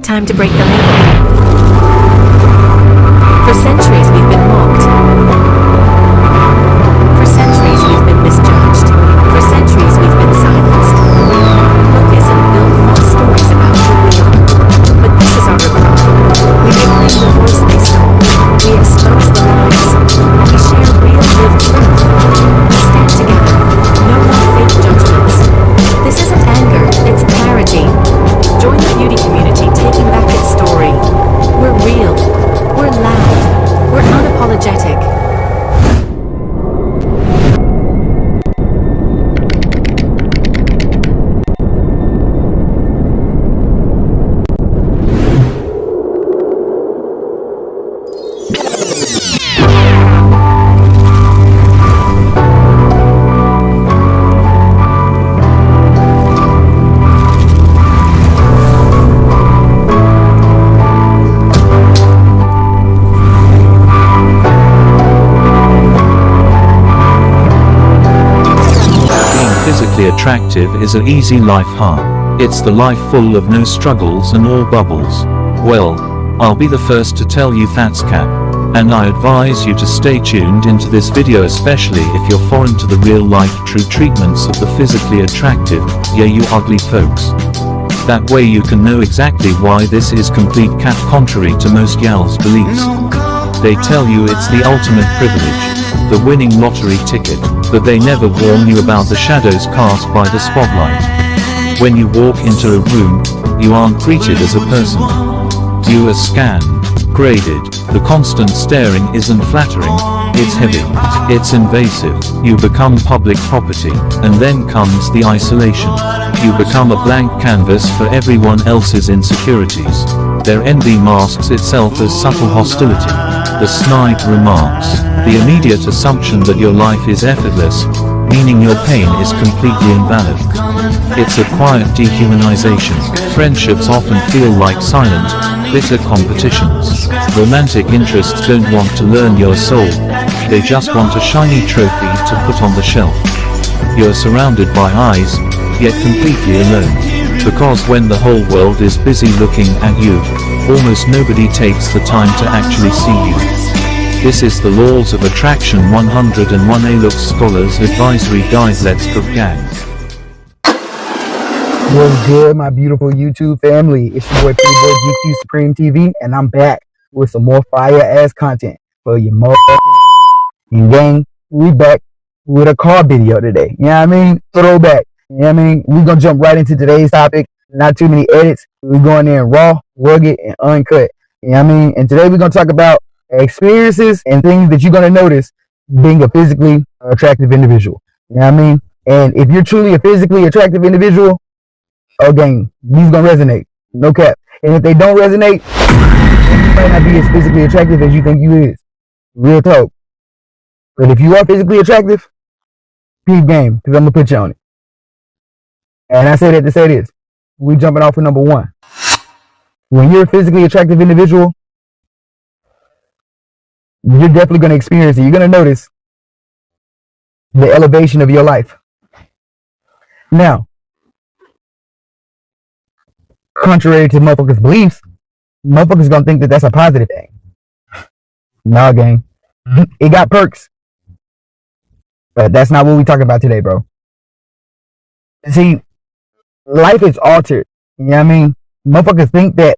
Time to break the label. For centuries we've been mocked. For centuries we've been misjudged. For centuries we've been silenced. Look and build false stories about who we are. But this is our reply. We reclaim the voice they stole. We expose the lies. We share real lived truth. We stand together. No more fake judgments. This isn't anger, it's clarity. Join the beauty community taking back its story. We're real. We're loud. We're unapologetic. Physically attractive is an easy life, huh? It's the life full of no struggles and all bubbles. Well, I'll be the first to tell you that's cap. And I advise you to stay tuned into this video, especially if you're foreign to the real life true treatments of the physically attractive, yeah, you ugly folks. That way you can know exactly why this is complete cap, contrary to most y'all's beliefs. They tell you it's the ultimate privilege, the winning lottery ticket, but they never warn you about the shadows cast by the spotlight. When you walk into a room, you aren't greeted as a person. You are scanned, graded. The constant staring isn't flattering, it's heavy, it's invasive. You become public property, and then comes the isolation. You become a blank canvas for everyone else's insecurities. Their envy masks itself as subtle hostility. The snide remarks, the immediate assumption that your life is effortless, meaning your pain is completely invalid. It's a quiet dehumanization. Friendships often feel like silent, bitter competitions. Romantic interests don't want to learn your soul. They just want a shiny trophy to put on the shelf. You're surrounded by eyes, yet completely alone. Because when the whole world is busy looking at you, almost nobody takes the time to actually see you. This is the Laws of Attraction 101A Look Scholars Advisory Guide. Let's cook, gang. What's good, my beautiful YouTube family? It's your boy P.B.G.Q Supreme TV, and I'm back with some more fire-ass content for your motherfucking and gang. We back with a car video today. You know what I mean? Throwback. You know what I mean? We're going to jump right into today's topic. Not too many edits. We're going in raw, rugged, and uncut. You know what I mean? And today we're going to talk about experiences and things that you're going to notice being a physically attractive individual. You know what I mean? And if you're truly a physically attractive individual, again, these going to resonate. No cap. And if they don't resonate, you might not be as physically attractive as you think you is. Real talk. But if you are physically attractive, peep game, because I'm going to put you on it. And I say that to say this. We jumping off for number one. When you're a physically attractive individual, you're definitely going to experience it. You're going to notice the elevation of your life. Now, contrary to motherfuckers' beliefs, motherfuckers going to think that that's a positive thing. Nah, gang. It got perks. But that's not what we talking about today, bro. See, life is altered. You know what I mean? Motherfuckers think that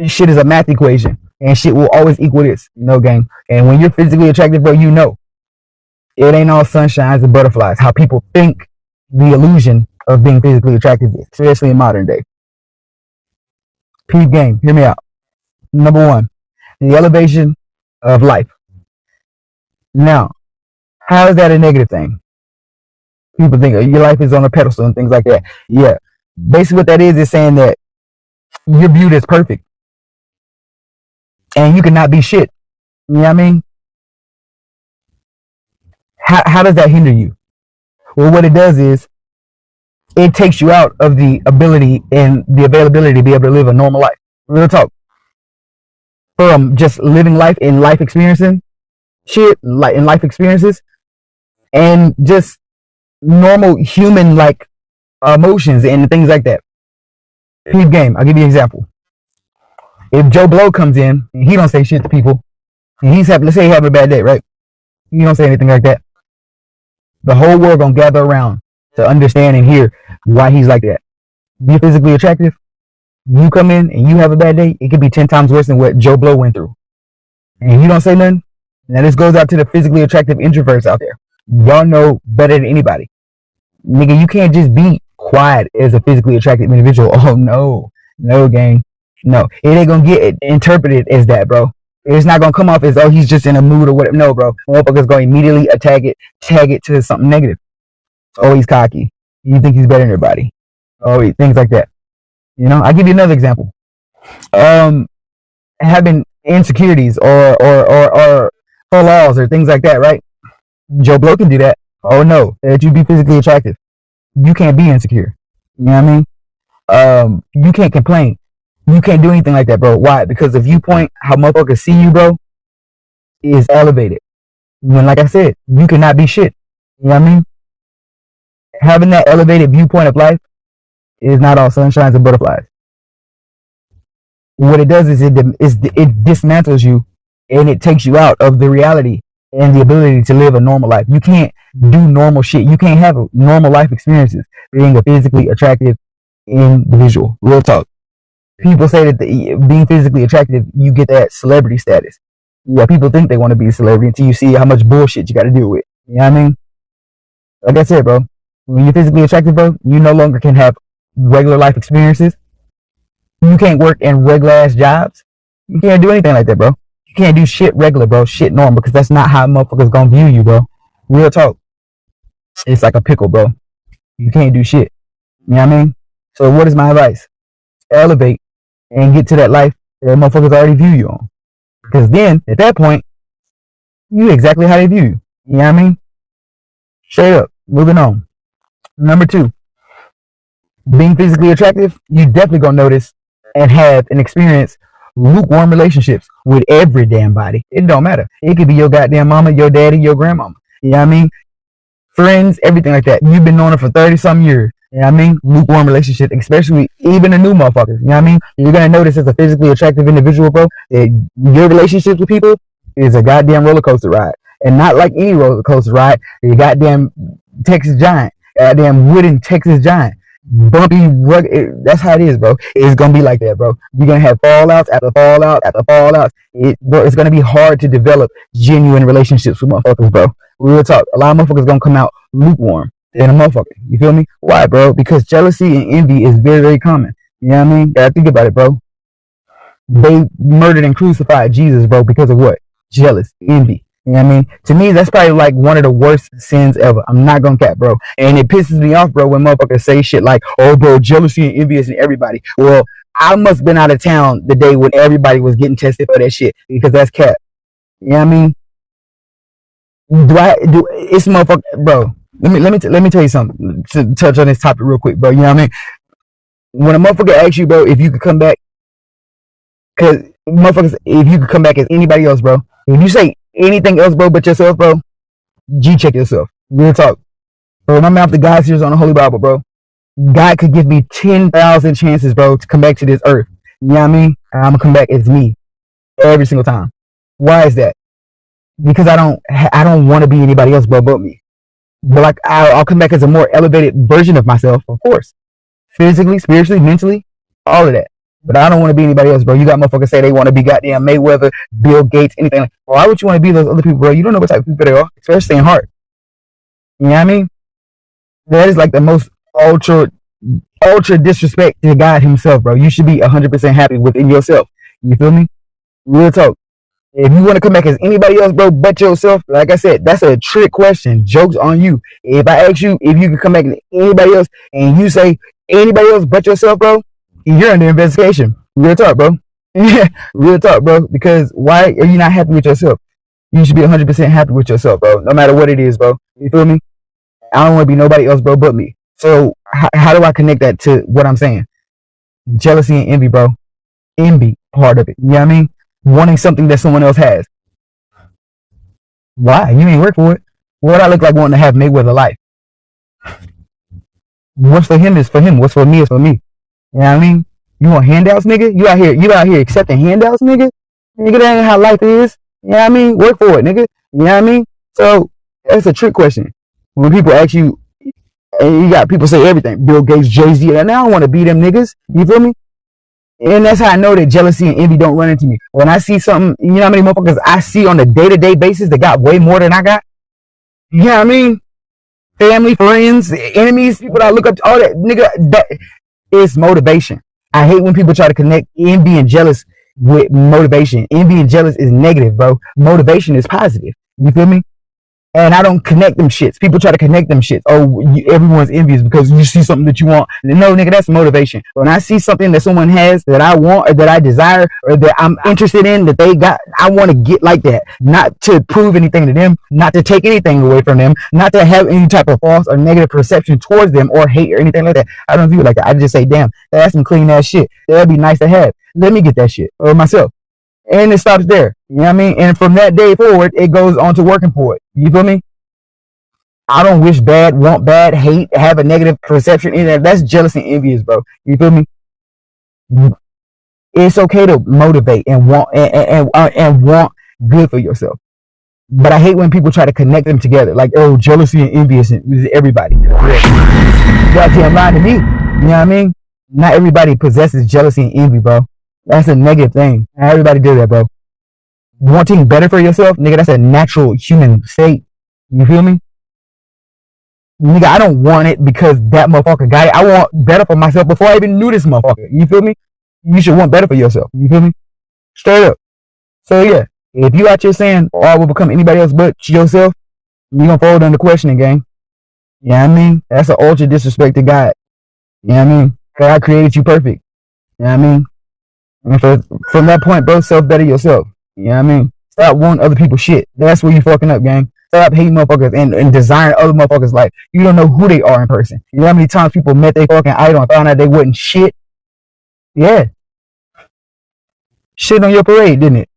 shit is a math equation and shit will always equal this. You know, gang. And when you're physically attractive, bro, you know it ain't all sunshines and butterflies. How people think the illusion of being physically attractive is, especially in modern day. Peep game, hear me out. Number one, the elevation of life. Now, how is that a negative thing? People think your life is on a pedestal and things like that. Yeah. Basically what that is saying that you're viewed as perfect. And you cannot be shit. You know what I mean? How does that hinder you? Well, what it does is it takes you out of the ability and the availability to be able to live a normal life. Real talk. From just living life and life experiencing shit, like in life experiences, and just normal human like emotions and things like that. Peep game. I'll give you an example. If Joe Blow comes in and he don't say shit to people, and let's say he having a bad day, right? He don't say anything like that. The whole world gonna gather around to understand and hear why he's like that. Be physically attractive. You come in and you have a bad day, it could be 10 times worse than what Joe Blow went through. And you don't say nothing. Now this goes out to the physically attractive introverts out there. Y'all know better than anybody. Nigga, you can't just be quiet as a physically attractive individual. Oh no. No, gang. No. It ain't gonna get interpreted as that, bro. It's not gonna come off as, oh, he's just in a mood or whatever. No, bro. Motherfucker's gonna immediately tag it to something negative. Oh, he's cocky. You think he's better than everybody. Oh, things like that. You know, I'll give you another example. Having insecurities or flaws or things like that, right? Joe Blow can do that. Oh no, that you be physically attractive. You can't be insecure. You know what I mean? You can't complain. You can't do anything like that, bro. Why? Because the viewpoint, how motherfuckers see you, bro, is elevated. When, like I said, you cannot be shit. You know what I mean? Having that elevated viewpoint of life is not all sunshines and butterflies. What it does is it dismantles you and it takes you out of the reality and the ability to live a normal life. You can't do normal shit. You can't have normal life experiences being a physically attractive individual. Real talk. People say that being physically attractive, you get that celebrity status. Yeah, people think they want to be a celebrity until you see how much bullshit you got to deal with. You know what I mean? Like I said, bro, when you're physically attractive, bro, you no longer can have regular life experiences. You can't work in regular ass jobs. You can't do anything like that, bro. You can't do shit regular, bro. Shit normal, because that's not how motherfuckers gonna view you, bro. Real talk. It's like a pickle, bro. You can't do shit. You know what I mean? So what is my advice? Elevate and get to that life that motherfuckers already view you on. Because then, at that point, you exactly how they view you. You know what I mean? Straight up. Moving on. Number 2. Being physically attractive, you definitely gonna notice and have and experience lukewarm relationships with every damn body. It don't matter. It could be your goddamn mama, your daddy, your grandmama. You know what I mean? Friends, everything like that. You've been knowing it for 30-some years. You know what I mean? Lukewarm relationship, especially even the new motherfuckers. You know what I mean? You're gonna notice as a physically attractive individual, bro, that your relationships with people is a goddamn roller coaster ride. And not like any roller coaster ride. The goddamn Texas Giant. Goddamn wooden Texas Giant. Bumpy, rugged. That's how it is, bro. It's gonna be like that, bro. You're gonna have fallouts after fallout after fallout. It's gonna be hard to develop genuine relationships with motherfuckers, bro. Real talk. A lot of motherfuckers gonna come out lukewarm than a motherfucker. You feel me? Why, bro? Because jealousy and envy is very, very common. You know what I mean? Gotta think about it, bro. They murdered and crucified Jesus, bro, because of what? Jealous, envy. You know what I mean? To me, that's probably like one of the worst sins ever. I'm not gonna cap, bro. And it pisses me off, bro, when motherfuckers say shit like, oh, bro, jealousy and envy is in everybody. Well, I must have been out of town the day when everybody was getting tested for that shit, because that's cap. You know what I mean? It's motherfucker, bro. Let me tell you something to touch on this topic real quick, bro. You know what I mean? When a motherfucker asks you, bro, if you could come back, cause motherfuckers, if you could come back as anybody else, bro, if you say anything else, bro, but yourself, bro, G-check yourself. Real talk. Bro, my mouth, the God's here on the Holy Bible, bro. God could give me 10,000 chances, bro, to come back to this earth. You know what I mean? And I'm gonna come back as me every single time. Why is that? Because I don't want to be anybody else, bro, but me. But like, I'll come back as a more elevated version of myself, of course. Physically, spiritually, mentally, all of that. But I don't want to be anybody else, bro. You got motherfuckers say they want to be goddamn Mayweather, Bill Gates, anything like that. Why would you want to be those other people, bro? You don't know what type of people they are, especially in heart. You know what I mean? That is like the most ultra disrespect to God himself, bro. You should be 100% happy within yourself. You feel me? Real talk. If you want to come back as anybody else, bro, but yourself, like I said, that's a trick question. Joke's on you. If I ask you if you can come back as anybody else and you say anybody else but yourself, bro, you're under investigation. Real talk, bro. Real talk, bro. Because why are you not happy with yourself? You should be 100% happy with yourself, bro. No matter what it is, bro. You feel me? I don't want to be nobody else, bro, but me. So how do I connect that to what I'm saying? Jealousy and envy, bro. Envy, part of it. You know what I mean? Wanting something that someone else has. Why? You ain't work for it. What I look like wanting to have Mayweather life? What's for him is for him. What's for me is for me. You know what I mean? You want handouts, nigga? You out here accepting handouts, nigga? Nigga, that ain't how life is. You know what I mean? Work for it, nigga. You know what I mean? So that's a trick question. When people ask you, and you got people say everything, Bill Gates, Jay-Z, and I don't want to be them niggas. You feel me? And that's how I know that jealousy and envy don't run into me. When I see something, you know how many motherfuckers I see on a day-to-day basis that got way more than I got? You know what I mean? Family, friends, enemies, people that I look up to, all that, nigga, that is motivation. I hate when people try to connect envy and jealous with motivation. Envy and jealous is negative, bro. Motivation is positive. You feel me? And I don't connect them shits. People try to connect them shits. Oh, everyone's envious because you see something that you want. No, nigga, that's motivation. When I see something that someone has that I want or that I desire or that I'm interested in that they got, I want to get like that. Not to prove anything to them, not to take anything away from them, not to have any type of false or negative perception towards them or hate or anything like that. I don't view it like that. I just say, damn, that's some clean ass shit. That'd be nice to have. Let me get that shit for myself. And it stops there. You know what I mean? And from that day forward, it goes on to working for it. You feel me? I don't wish bad, want bad, hate, have a negative perception in there. That's jealous and envious, bro. You feel me? It's okay to motivate and want and want good for yourself. But I hate when people try to connect them together. Like, oh, jealousy and envious is everybody. Goddamn lying to me. You know what I mean? Not everybody possesses jealousy and envy, bro. That's a negative thing. Not everybody does that, bro. Wanting better for yourself, nigga, that's a natural human state. You feel me? Nigga, I don't want it because that motherfucker got it. I want better for myself before I even knew this motherfucker. You feel me? You should want better for yourself. You feel me? Straight up. So yeah, if you out here saying, oh, I will become anybody else but yourself, you gonna fold under questioning, gang. You know what I mean? That's an ultra disrespect to God. You know what I mean? God created you perfect. You know what I mean? And from that point, bro, self-better yourself. You know what I mean? Stop wanting other people's shit. That's where you fucking up, gang. Stop hating motherfuckers and desiring other motherfuckers' life. You don't know who they are in person. You know how many times people met their fucking idol and found out they wasn't shit? Yeah. Shit on your parade, didn't it?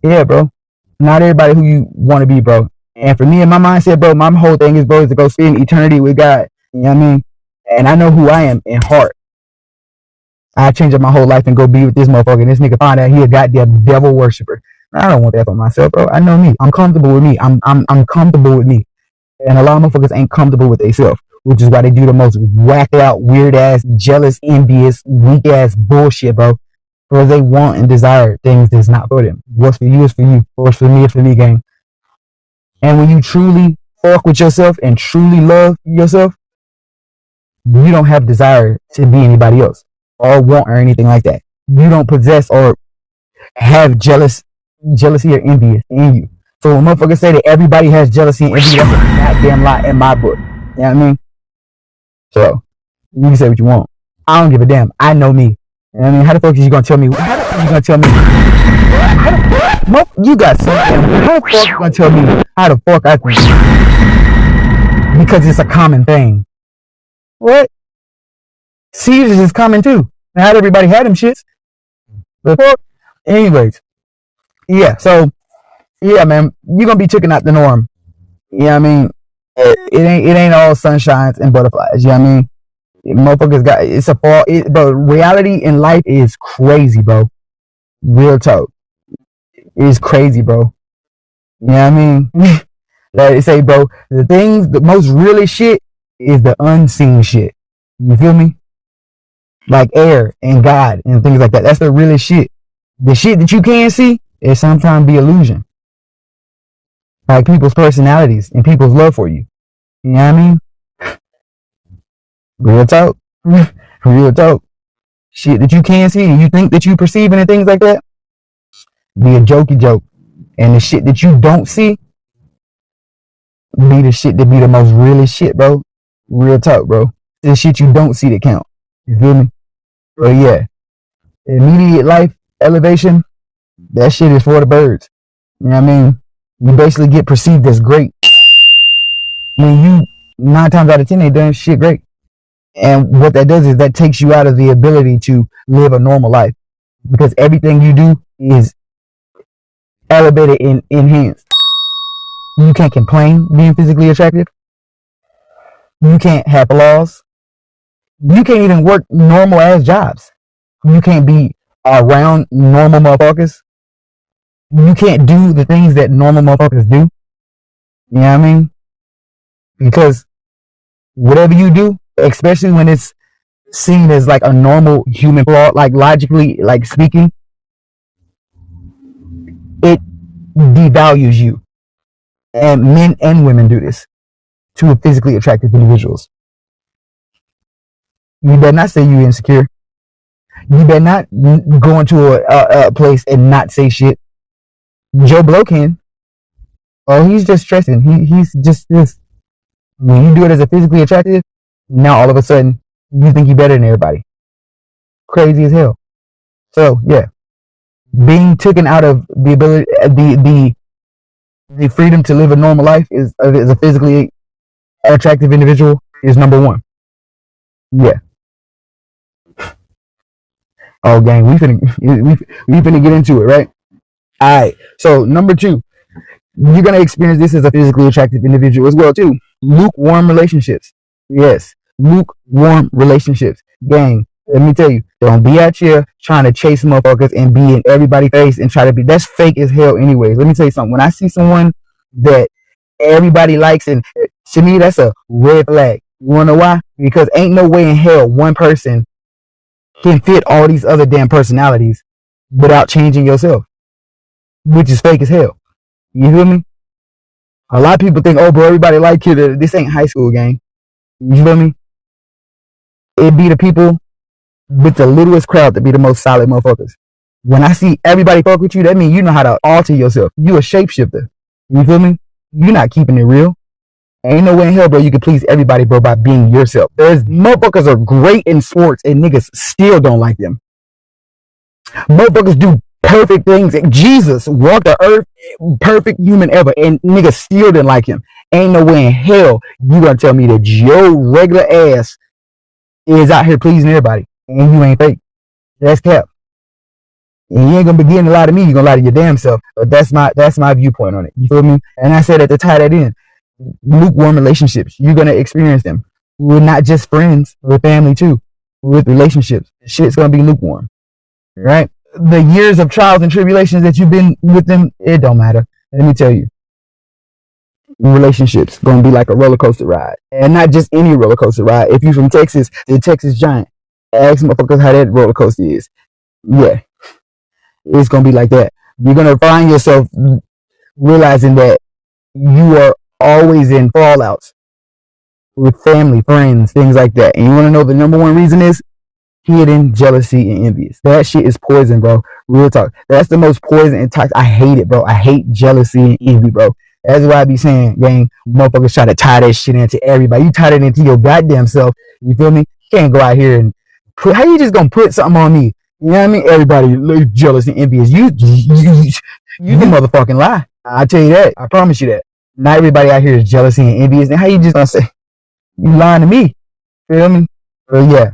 Yeah, bro. Not everybody who you want to be, bro. And for me and my mindset, bro, my whole thing is, bro, is to go spend eternity with God. You know what I mean? And I know who I am in heart. I change up my whole life and go be with this motherfucker. And this nigga find out he a goddamn devil worshiper. I don't want that for myself, bro. I know me. I'm comfortable with me. I'm comfortable with me. And a lot of motherfuckers ain't comfortable with themselves, which is why they do the most whacked out, weird ass, jealous, envious, weak ass bullshit, bro. Because they want and desire things that's not for them. What's for you is for you. What's for me is for me, gang. And when you truly fuck with yourself and truly love yourself, you don't have desire to be anybody else or want or anything like that. You don't possess or have jealousy or envy in you. So when motherfuckers say that everybody has jealousy and envy, that's a goddamn lie in my book. You know what I mean? So you can say what you want. I don't give a damn. I know me. You know what I mean? How the fuck is you gonna tell me? How the fuck you gonna tell me? You got something. How the fuck you gonna tell me how the fuck I think? Because it's a common thing. What? Seizures is common too. Not everybody had them shits. The fuck? Anyways. Yeah, so yeah, man, you're gonna be checking out the norm. You know what I mean? It ain't all sunshines and butterflies, you know what I mean? Motherfuckers got it's a fall, but reality in life is crazy, bro. Real talk. It's crazy, bro. You know what I mean? Like they say, bro, the most realest shit is the unseen shit. You feel me? Like air and God and things like that. That's the realest shit. The shit that you can't see is sometimes be illusion. Like people's personalities and people's love for you. You know what I mean? Real talk. Real talk. Shit that you can't see and you think that you perceiving and things like that be a jokey joke. And the shit that you don't see be the shit that be the most realest shit, bro. Real talk, bro. The shit you don't see that count. You feel me? But yeah. Immediate life elevation, that shit is for the birds. You know what I mean? You basically get perceived as great. When you 9 times out of 10 ain't done shit great. And what that does is that takes you out of the ability to live a normal life. Because everything you do is elevated and enhanced. You can't complain being physically attractive. You can't have flaws. You can't even work normal ass jobs. You can't be around normal motherfuckers. You can't do the things that normal motherfuckers do. You know what I mean? Because whatever you do, especially when it's seen as like a normal human flaw, like logically, like speaking, it devalues you. And men and women do this to physically attractive individuals. You better not say you insecure. You better not go into a place and not say shit. Joe Blow can. Oh, he's just stressing. He's just this. When you do it as a physically attractive, now all of a sudden you think you're better than everybody. Crazy as hell. So yeah, being taken out of the ability, the freedom to live a normal life is as a physically attractive individual is number one. Yeah. Oh, gang, we finna get into it, right? All right. So number two, you're gonna experience this as a physically attractive individual as well too. Lukewarm relationships. Yes, lukewarm relationships. Gang, let me tell you, don't be out here trying to chase motherfuckers and be in everybody's face and try to be. That's fake as hell. Anyways, let me tell you something. When I see someone that everybody likes, and to me that's a red flag. You wanna know why? Because ain't no way in hell one person can fit all these other damn personalities without changing yourself, which is fake as hell. You feel me? A lot of people think, oh, bro, everybody like you. This ain't high school, gang. You feel me? It be the people with the littlest crowd that be the most solid motherfuckers. When I see everybody fuck with you, that means you know how to alter yourself. You a shapeshifter. You feel me? You're not keeping it real. Ain't no way in hell, bro, you can please everybody, bro, by being yourself. There's motherfuckers are great in sports and niggas still don't like them. Motherfuckers do perfect things. Jesus walked the earth, perfect human ever, and niggas still didn't like him. Ain't no way in hell you gonna tell me that your regular ass is out here pleasing everybody and you ain't fake. That's cap. And you ain't gonna begin to lie to me, you gonna lie to your damn self. But that's my viewpoint on it. You feel me? And I said that to tie that in. Lukewarm relationships, you're gonna experience them. We're not just friends, we're family too. With relationships, shit's gonna be lukewarm. Right? The years of trials and tribulations that you've been with them, it don't matter. Let me tell you. Relationships gonna be like a roller coaster ride. And not just any roller coaster ride. If you're from Texas, the Texas Giant, ask motherfuckers how that roller coaster is. Yeah. It's gonna be like that. You're gonna find yourself realizing that you are always in fallouts with family, friends, things like that. And you wanna know the number one reason is? Hidden jealousy and envious. That shit is poison, bro. Real talk. That's the most poison and toxic. I hate it, bro. I hate jealousy and envy, bro. That's why I be saying, gang, motherfuckers try to tie that shit into everybody. You tie it into your goddamn self. You feel me? You can't go out here and put, how you just gonna put something on me? You know what I mean? Everybody jealous and envious. You can motherfucking lie. I tell you that. I promise you that. Not everybody out here is jealousy and envious. And how you just gonna say, you lying to me? Feel me? But yeah.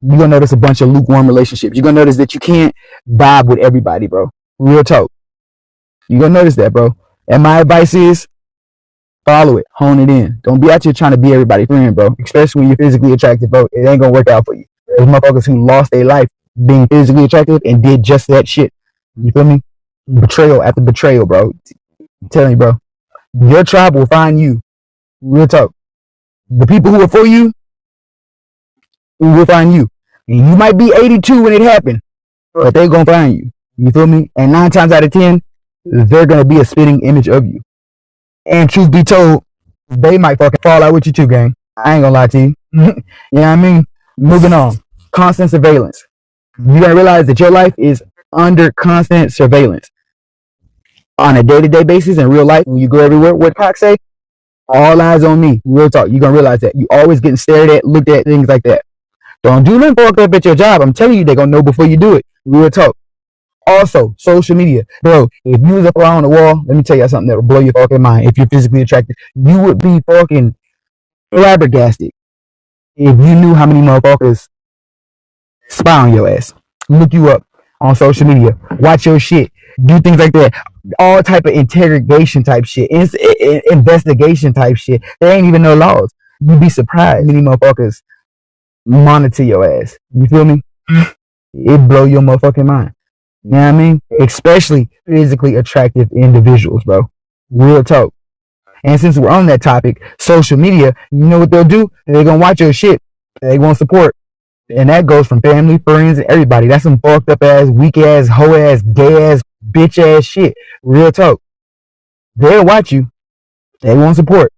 You're gonna notice a bunch of lukewarm relationships. You're gonna notice that you can't vibe with everybody, bro. Real talk. You're gonna notice that, bro. And my advice is follow it, hone it in. Don't be out here trying to be everybody's friend, bro. Especially when you're physically attractive, bro. It ain't gonna work out for you. There's motherfuckers who lost their life being physically attractive and did just that shit. You feel me? Betrayal after betrayal, bro. I'm telling you, bro. Your tribe will find you. Real talk. The people who are for you will find you. And you might be 82 when it happened, but they're gonna find you. You feel me? And 9 times out of 10, they're gonna be a spitting image of you. And truth be told, they might fucking fall out with you too, gang. I ain't gonna lie to you. You know what I mean? Moving on. Constant surveillance. You gotta realize that your life is under constant surveillance. On a day-to-day basis in real life, when you go everywhere, what Pac say? All eyes on me. Real talk. You're gonna realize that. You always getting stared at, looked at, things like that. Don't do nothing fucked up at your job. I'm telling you, they're gonna know before you do it. Real talk. Also, social media. Bro, if you was a fly on the wall, let me tell you something that will blow your fucking mind. If you're physically attracted, you would be fucking flabbergasted if you knew how many motherfuckers spy on your ass. Look you up on social media. Watch your shit. Do things like that. All type of interrogation type shit. Investigation type shit. There ain't even no laws. You'd be surprised how many motherfuckers monitor your ass. You feel me? it blow your motherfucking mind. You know what I mean? Especially physically attractive individuals, bro. Real talk. And since we're on that topic, social media, you know what they'll do? They're gonna watch your shit. They won't support. And that goes from family, friends, and everybody. That's some fucked up ass, weak ass, hoe ass, gay ass, bitch ass shit. Real talk. They'll watch you. They won't support.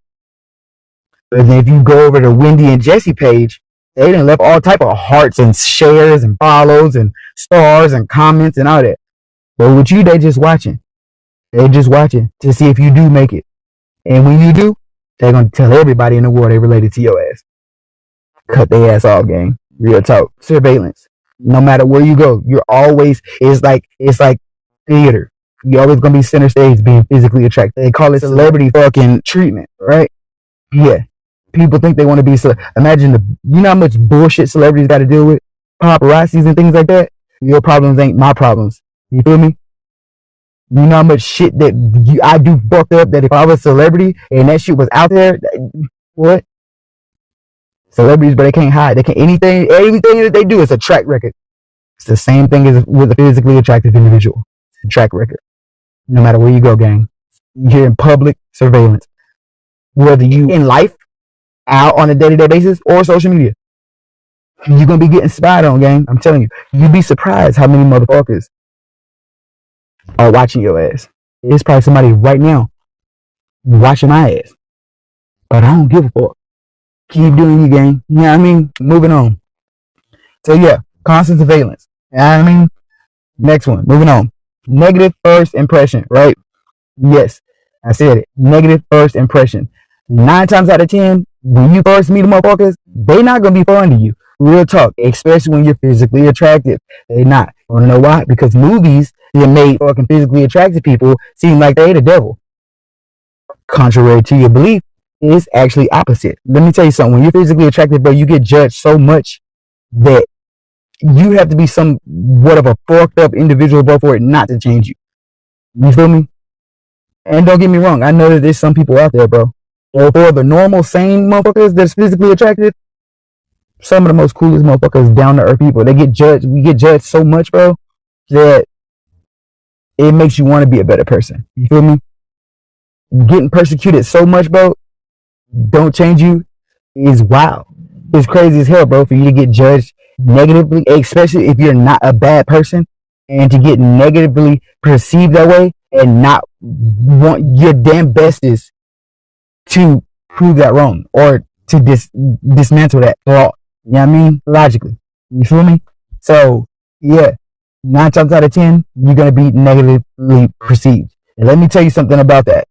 But then if you go over to Wendy and Jesse page, they done left all type of hearts and shares and follows and stars and comments and all that. But with you, they just watching. They just watching to see if you do make it. And when you do, they're gonna tell everybody in the world they related to your ass. Cut their ass off, gang. Real talk. Surveillance. No matter where you go, you're always, it's like theater. You're always gonna be center stage being physically attracted. They call it celebrity fucking treatment, right? Yeah. People think they want to be, imagine you know how much bullshit celebrities got to deal with? Paparazzis and things like that? Your problems ain't my problems. You feel me? You know how much shit that I do fucked up, that if I was a celebrity and that shit was out there, what? Celebrities, but they can't hide. They can't, everything that they do is a track record. It's the same thing as with a physically attractive individual. It's a track record. No matter where you go, gang. You're in public surveillance. Whether you in life, out on a day-to-day basis, or social media. You're going to be getting spied on, gang. I'm telling you. You'd be surprised how many motherfuckers are watching your ass. There's probably somebody right now watching my ass. But I don't give a fuck. Keep doing your gang. You know what I mean? Moving on. So yeah, constant surveillance. You know what I mean? Next one. Moving on. Negative first impression, right? Yes, I said it. Negative first impression. 9 times out of 10, when you first meet the motherfuckers, they not gonna be fond of you. Real talk, especially when you're physically attractive. They not. Wanna know why? Because movies that made fucking physically attractive people seem like they the devil. Contrary to your belief, it's actually opposite. Let me tell you something. When you're physically attractive, bro, you get judged so much that you have to be somewhat of a fucked up individual, bro, for it not to change you. You feel me? And don't get me wrong, I know that there's some people out there, bro. Or for the normal, sane motherfuckers that's physically attractive, some of the most coolest motherfuckers, down to earth people. They get judged. We get judged so much, bro, that it makes you want to be a better person. You feel me? Getting persecuted so much, bro, don't change you is wild. It's crazy as hell, bro, for you to get judged negatively, especially if you're not a bad person, and to get negatively perceived that way and not want your damn bestest to prove that wrong or to dismantle that thought. You know what I mean? Logically. You feel me? So, yeah, 9 times out of 10, you're going to be negatively perceived. And let me tell you something about that.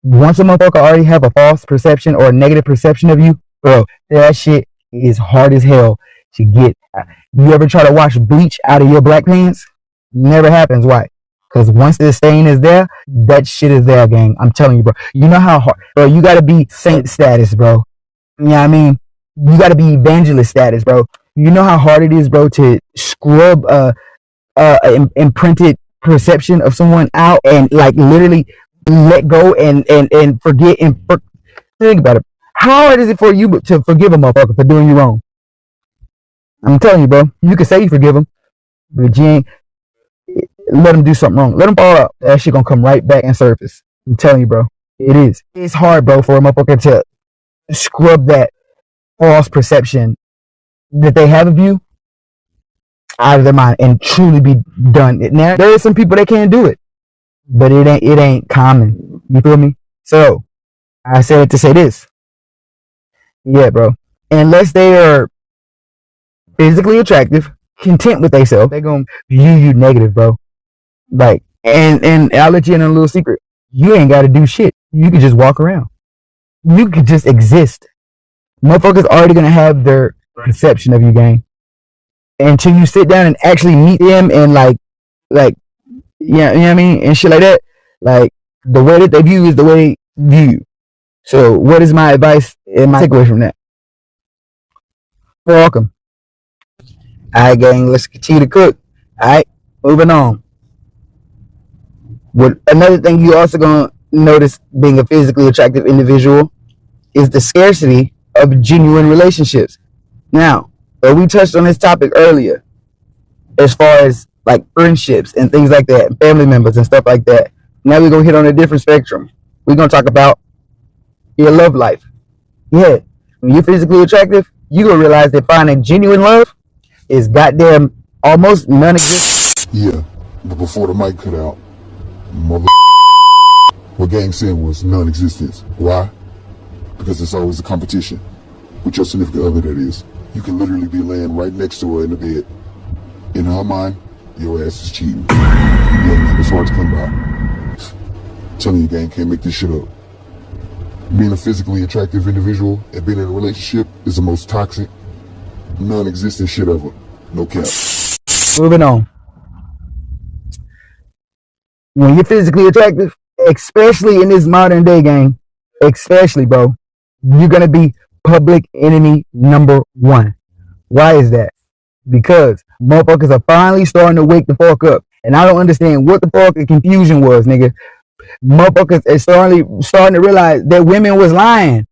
Once a motherfucker already have a false perception or a negative perception of you, bro, that shit is hard as hell to get. You ever try to wash bleach out of your black pants? Never happens. Why? Because once the stain is there, that shit is there, gang. I'm telling you, bro. You know how hard, bro, you gotta be saint status, bro. You know what I mean? You gotta be evangelist status, bro. You know how hard it is, bro, to scrub imprinted perception of someone out and like literally let go and forget and think about it. How hard is it for you to forgive a motherfucker for doing you wrong? I'm telling you, bro. You can say you forgive them, but you ain't. Let them do something wrong. Let them fall out. That shit gonna come right back and surface. I'm telling you, bro. It is. It's hard, bro, for a motherfucker to scrub that false perception that they have of you out of their mind and truly be done. Now, there are some people that can't do it, but it ain't common. You feel me? So, I said it to say this. Yeah, bro. Unless they are physically attractive, content with themselves, they're gonna view you negative, bro. Like, and I'll let you in a little secret. You ain't gotta do shit. You can just walk around. You could just exist. Motherfuckers already gonna have their perception of you, gang. Until you sit down and actually meet them and like, yeah, you know what I mean? And shit like that. Like, the way that they view is the way they view you. So, what is my advice and my takeaway from that? Welcome. Alright, gang, let's continue to cook. Alright, moving on. Another thing you also gonna notice being a physically attractive individual is the scarcity of genuine relationships. Now, we touched on this topic earlier. as far as like friendships and things like that, family members and stuff like that. Now we're gonna hit on a different spectrum. We're gonna talk about your love life. Yeah, when you're physically attractive, you're gonna realize that finding genuine love is goddamn almost non-existent. Yeah, but before the mic cut out, mother, what Gang said was non-existence. Why? Because it's always a competition with your significant other, that is. You can literally be laying right next to her in the bed. In her mind, your ass is cheating. Yeah, man, it's hard to come by. I'm telling you, Gang, can't make this shit up. Being a physically attractive individual and being in a relationship is the most toxic, non-existent shit ever. No cap. Moving on. When you're physically attractive, especially in this modern day game, especially, bro, you're gonna be public enemy number one. Why is that? Because motherfuckers are finally starting to wake the fuck up. And I don't understand what the fuck the confusion was, nigga. Motherfuckers are starting to realize that women was lying.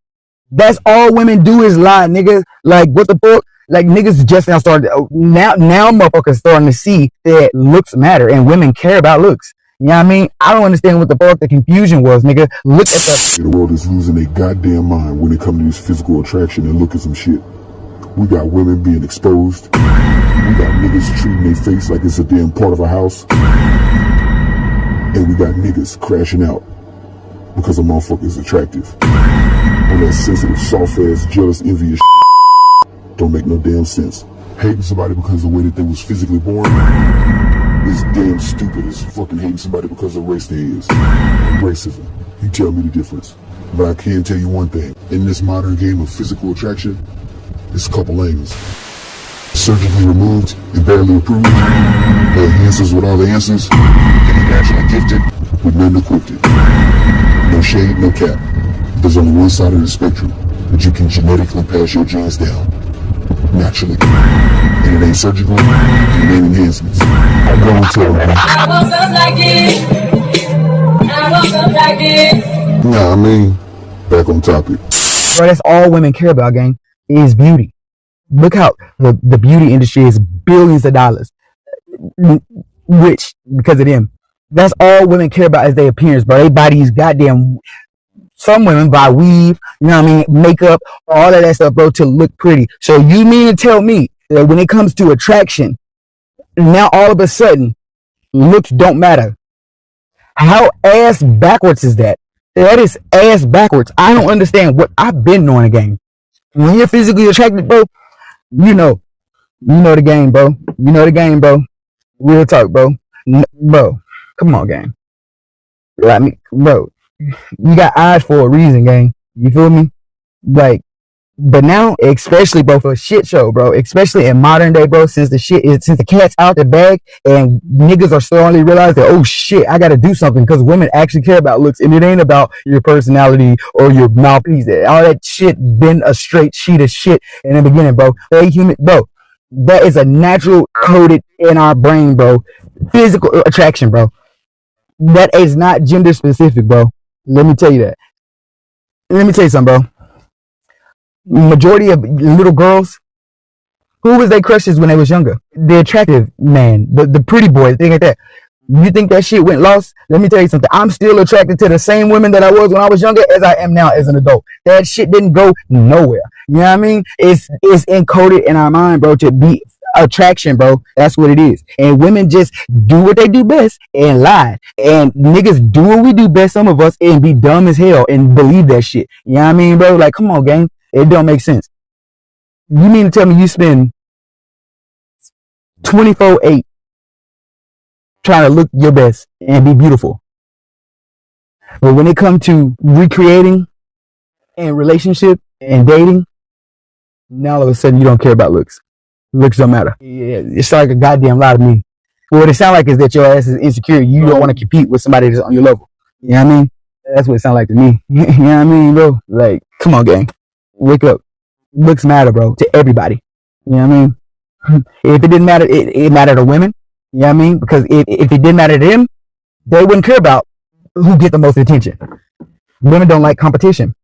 That's all women do is lie, nigga. Like, what the fuck? Like, niggas just now started, now motherfuckers starting to see that looks matter and women care about looks. You know what I mean? I don't understand what the fuck the confusion was, nigga. Look at the world is losing their goddamn mind when it comes to this physical attraction and look at some shit. We got women being exposed. We got niggas treating their face like it's a damn part of a house. And we got niggas crashing out because a motherfucker is attractive. All that sensitive, soft-ass, jealous, envious shit don't make no damn sense. Hating somebody because of the way that they was physically born is damn stupid as fucking hating somebody because of the race they is. Racism. You tell me the difference. But I can tell you one thing. In this modern game of physical attraction, it's a couple lanes. Surgically removed and barely approved. The answers with all the answers. And naturally gifted with none equipped. No shade, no cap. There's only one side of the spectrum that you can genetically pass your genes down. Naturally. And it ain't surgical, and it ain't enhancements. I'm going to tell you. I woke up like this. I woke up like this. Nah, I mean, back on topic. Bro, that's all women care about, gang, is beauty. Look how the beauty industry is billions of dollars. Rich because of them. That's all women care about is their appearance, bro. They buy these goddamn, some women buy weave, you know what I mean, makeup, all of that stuff, bro, to look pretty. So you mean to tell me that when it comes to attraction, now all of a sudden, looks don't matter? How ass backwards is that? That is ass backwards. I don't understand what I've been knowing the game. When you're physically attracted, bro, you know the game, bro. You know the game, bro. Real talk, bro. Bro, come on, gang. Like me, bro. You got eyes for a reason, gang. You feel me? Like, but now, especially, bro, for a shit show, bro. Especially in modern day, bro. Since the cat's out the bag, and niggas are slowly realizing that, oh shit, I gotta do something because women actually care about looks, and it ain't about your personality or your mouthpiece. All that shit been a straight sheet of shit in the beginning, bro. They human, bro. That is a natural coded in our brain, bro. Physical attraction, bro. That is not gender specific, bro. Let me tell you that. Let me tell you something, bro. Majority of little girls, who was their crushes when they was younger? The attractive man, the pretty boy, thing like that. You think that shit went lost? Let me tell you something. I'm still attracted to the same women that I was when I was younger as I am now as an adult. That shit didn't go nowhere. You know what I mean? It's encoded in our mind, bro, to be attraction, bro. That's what it is. And women just do what they do best and lie. And niggas do what we do best, some of us, and be dumb as hell and believe that shit. You know what I mean, bro? Like, come on, gang. It don't make sense. You mean to tell me you spend 24/8 trying to look your best and be beautiful, but when it comes to recreating and relationship and dating, now all of a sudden you don't care about looks. Looks don't matter. Yeah, it's like a goddamn lie to me. What it sounds like is that your ass is insecure. You don't want to compete with somebody that's on your level. You know what I mean? That's what it sounds like to me. You know what I mean, bro? Like, come on, gang. Wake up. Looks matter, bro, to everybody. You know what I mean? If it didn't matter, it mattered to women. You know what I mean? Because if it didn't matter to them, they wouldn't care about who get the most attention. Women don't like competition.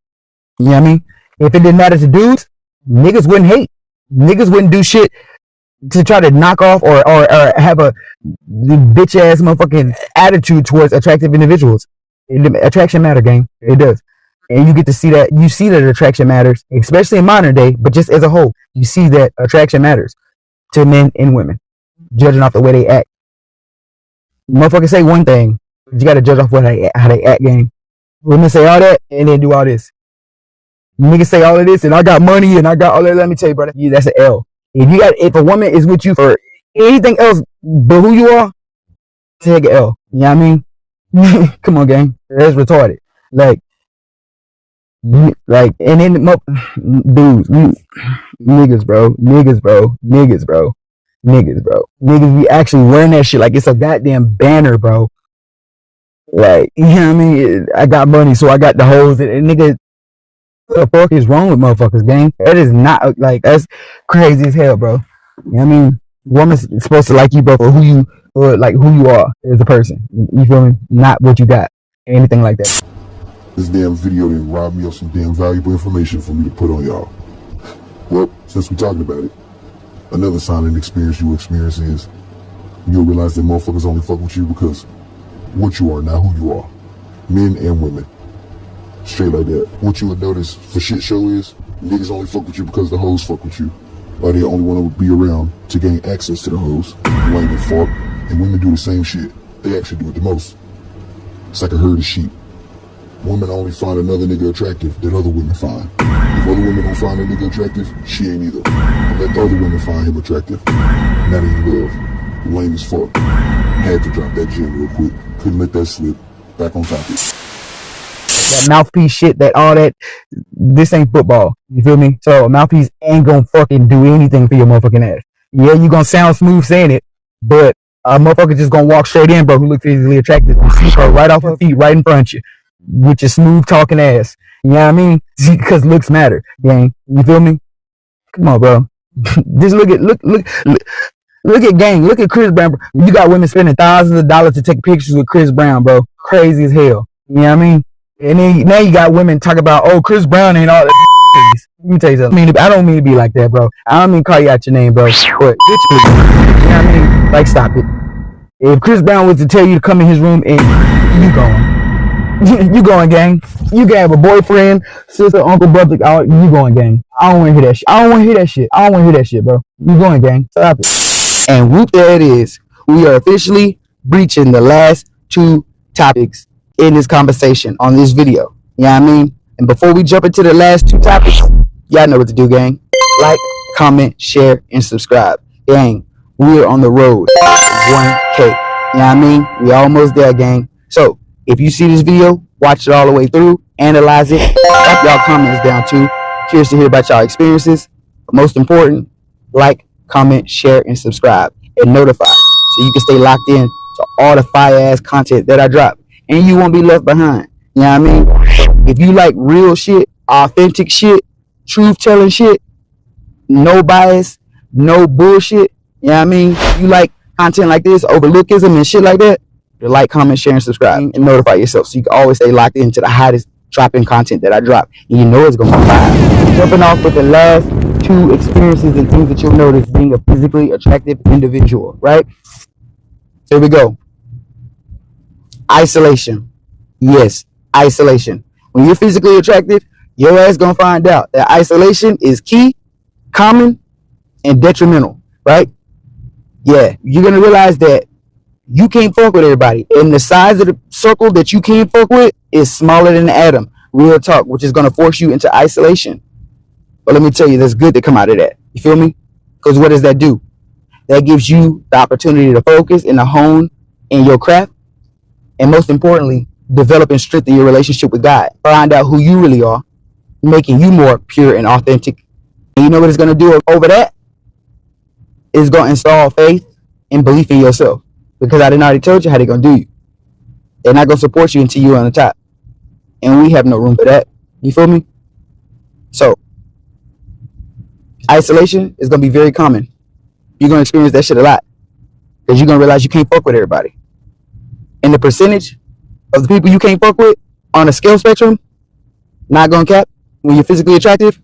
You know what I mean? If it didn't matter to dudes, niggas wouldn't hate. Niggas wouldn't do shit to try to knock off or have a bitch ass motherfucking attitude towards attractive individuals. Attraction matter, gang. It does. And you get to see that, you see that attraction matters, especially in modern day, but just as a whole, you see that attraction matters to men and women, judging off the way they act. Motherfuckers say one thing, but you gotta judge off how they act, gang. Women say all that and then do all this. Niggas say all of this and I got money and I got all that. Let me tell you, brother, that's an L. If a woman is with you for anything else but who you are, take an L. You know what I mean? Come on, gang. That's retarded. And then dudes, niggas, bro, niggas be actually wearing that shit like it's a goddamn banner, bro. Like, you know what I mean? I got money, so I got the hoes. And nigga, what the fuck is wrong with motherfuckers, gang? That is not, like, that's crazy as hell, bro. You know what I mean? Woman's supposed to like you, bro, for who you are as a person. You feel me? Not what you got. Anything like that. This damn video didn't rob me of some damn valuable information for me to put on y'all. Well, since we're talking about it, another silent experience you experience is you'll realize that motherfuckers only fuck with you because what you are, not who you are. Men and women. Straight like that. What you would notice for shit show is niggas only fuck with you because the hoes fuck with you. Or they only want to be around to gain access to the hoes. Lame and fuck. And women do the same shit. They actually do it the most. It's like a herd of sheep. Women only find another nigga attractive that other women find. If other women don't find a nigga attractive, she ain't either. And let the other women find him attractive. Now they in love. Lame as fuck. Had to drop that gem real quick. Couldn't let that slip. Back on topic. That mouthpiece shit, this ain't football. You feel me? So a mouthpiece ain't gonna fucking do anything for your motherfucking ass. Yeah, you gonna sound smooth saying it, but a motherfucker just gonna walk straight in, bro, who looks physically attractive. You see her right off her feet, right in front of you. With your smooth talking ass. You know what I mean? Because looks matter, gang. You feel me? Come on, bro. Just look at gang. Look at Chris Brown. You got women spending thousands of dollars to take pictures with Chris Brown, bro. Crazy as hell. You know what I mean? And then now you got women talk about, oh, Chris Brown ain't all that. Let me tell you something. I don't mean to be like that, bro. I don't mean to call you out your name, bro. But bitch, please. You know what I mean? Like, stop it. If Chris Brown was to tell you to come in his room and you going. You going, gang. You can have a boyfriend, sister, uncle, brother. You going, gang. I don't want to hear that shit. I don't want to hear that shit, bro. You going, gang. Stop it. And whoop, there it is. We are officially breaching the last two topics in this conversation on this video. You know what I mean? And before we jump into the last two topics, y'all know what to do, gang. Like, comment, share, and subscribe. Gang, we're on the road to 1K. You know what I mean? We almost there, gang. So, if you see this video, watch it all the way through, analyze it, drop y'all comments down too. Curious to hear about y'all experiences. But most important, like, comment, share, and subscribe, and notify, so you can stay locked in to all the fire-ass content that I drop, and you won't be left behind. You know what I mean? If you like real shit, authentic shit, truth-telling shit, no bias, no bullshit, you know what I mean? If you like content like this, overlookism and shit like that, like, comment, share, and subscribe, and notify yourself so you can always stay locked into the hottest dropping content that I drop. And you know it's going to be fire. Jumping off with the last two experiences and things that you'll notice being a physically attractive individual, right? Here we go. Isolation. Yes, isolation. When you're physically attractive, your ass going to find out that isolation is key, common, and detrimental, right? Yeah, you're going to realize that you can't fuck with everybody. And the size of the circle that you can't fuck with is smaller than the atom. Real talk, which is going to force you into isolation. But let me tell you, there's good to come out of that. You feel me? Because what does that do? That gives you the opportunity to focus and to hone in your craft. And most importantly, develop and strengthen your relationship with God. Find out who you really are, making you more pure and authentic. And you know what it's going to do over that? It's going to install faith and belief in yourself. Because I didn't already told you how they're going to do you. They're not going to support you until you're on the top. And we have no room for that. You feel me? So, isolation is going to be very common. You're going to experience that shit a lot. Because you're going to realize you can't fuck with everybody. And the percentage of the people you can't fuck with on a scale spectrum, not going to cap, when you're physically attractive,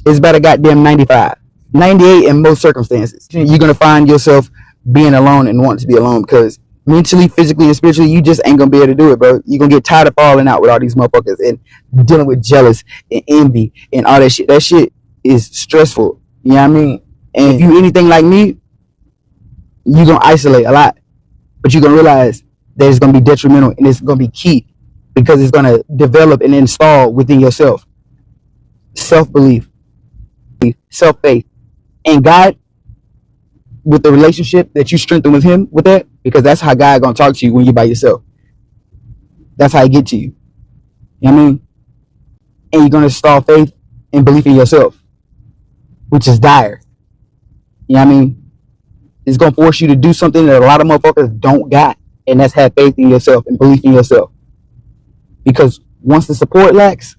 is about a goddamn 95. 98 in most circumstances. You're going to find yourself being alone and wanting to be alone because mentally, physically, and spiritually, you just ain't going to be able to do it, bro. You're going to get tired of falling out with all these motherfuckers and dealing with jealous and envy and all that shit. That shit is stressful. You know what I mean? And if you anything like me, you're going to isolate a lot. But you're going to realize that it's going to be detrimental and it's going to be key because it's going to develop and install within yourself self-belief, self-faith, and God with the relationship that you strengthen with him with that, because that's how God gonna talk to you when you're by yourself. That's how he get to you. You know what I mean? And you're gonna install faith and belief in yourself, which is dire. You know what I mean? It's gonna force you to do something that a lot of motherfuckers don't got, and that's have faith in yourself and belief in yourself. Because once the support lacks,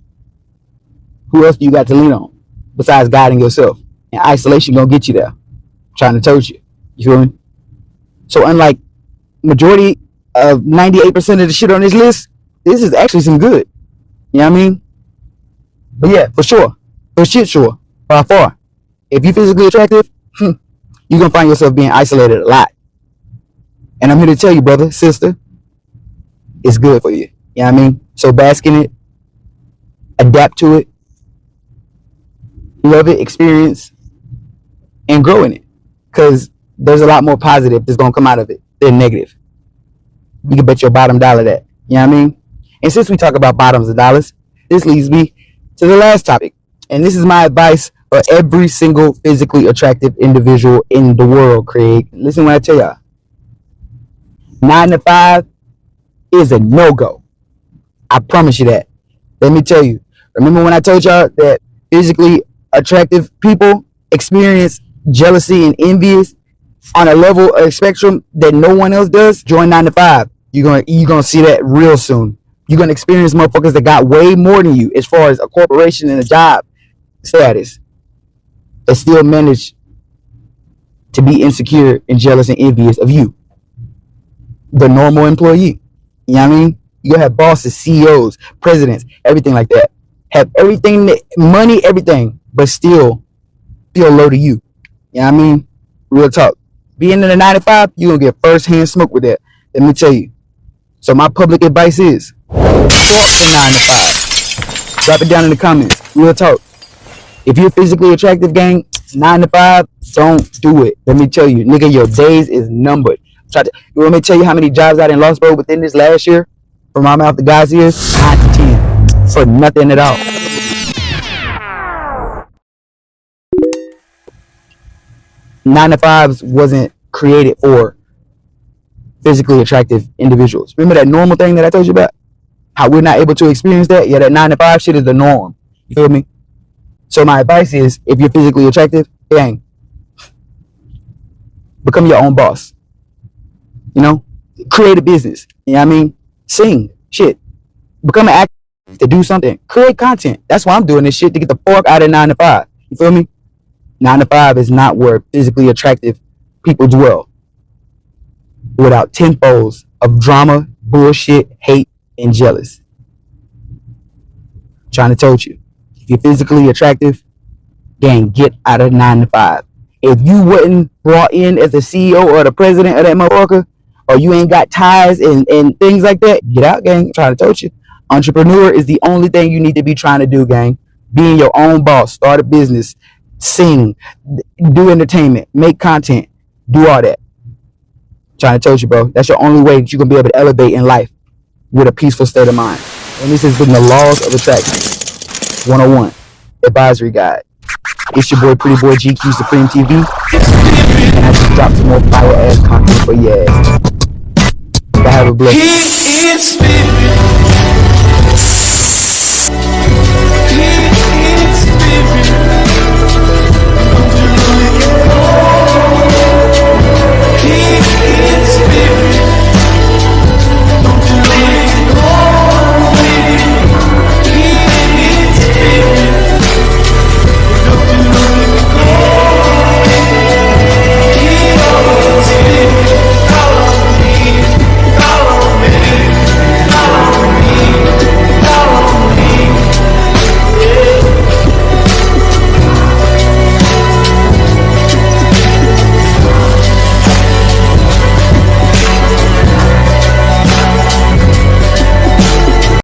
who else do you got to lean on besides God and yourself? And isolation gonna get you there. I'm trying to tell you. You feel me? So unlike majority of 98% of the shit on this list, this is actually some good. You know what I mean? But yeah, for sure. For shit sure. By far. If you're physically attractive, you're gonna find yourself being isolated a lot. And I'm here to tell you, brother, sister, it's good for you. You know what I mean? So bask in it, adapt to it, love it, experience, and grow in it. Because there's a lot more positive that's going to come out of it than negative. You can bet your bottom dollar that. You know what I mean? And since we talk about bottoms and dollars, this leads me to the last topic. And this is my advice for every single physically attractive individual in the world, Craig. Listen when I tell y'all. 9 to 5 is a no-go. I promise you that. Let me tell you. Remember when I told y'all that physically attractive people experience jealousy and envious on a level of spectrum that no one else does? Join 9 to 5. You're gonna see that real soon. You're gonna experience motherfuckers that got way more than you as far as a corporation and a job status that still manage to be insecure and jealous and envious of you, the normal employee. You know what I mean? You gonna have bosses, CEOs, presidents, everything like that. Have everything, money, everything, but still feel low to you. You know what I mean? Real talk. Being in the 9 to 5, you're going to get first-hand smoke with that. Let me tell you. So my public advice is, fuck the 9 to 5. Drop it down in the comments. Real talk. If you're physically attractive, gang, 9 to 5, don't do it. Let me tell you, nigga, your days is numbered. You want me to tell you how many jobs I done lost, bro, within this last year? From my mouth to God's ears? 9 to 10. For nothing at all. 9 to 5s wasn't created for physically attractive individuals. Remember that normal thing that I told you about? How we're not able to experience that? Yeah, that 9 to 5 shit is the norm. You feel me? So my advice is, if you're physically attractive, gang, become your own boss. You know? Create a business. You know what I mean? Sing. Shit. Become an actor to do something. Create content. That's why I'm doing this shit, to get the fuck out of 9 to 5. You feel me? 9 to 5 is not where physically attractive people dwell. Without tenfolds of drama, bullshit, hate, and jealous. I'm trying to tell you. If you're physically attractive, gang, get out of 9 to 5. If you wasn't brought in as the CEO or the president of that motherfucker, or you ain't got ties and things like that, get out, gang. I'm trying to tell you. Entrepreneur is the only thing you need to be trying to do, gang. Being your own boss, start a business, sing, do entertainment, make content, do all that. I'm trying to tell you, bro. That's your only way that you're going to be able to elevate in life with a peaceful state of mind. And this has been the Laws of Attraction 101 Advisory Guide. It's your boy, Pretty Boy GQ Supreme TV. And I just dropped some more fire ass content for your ass. Y'all have a blessing.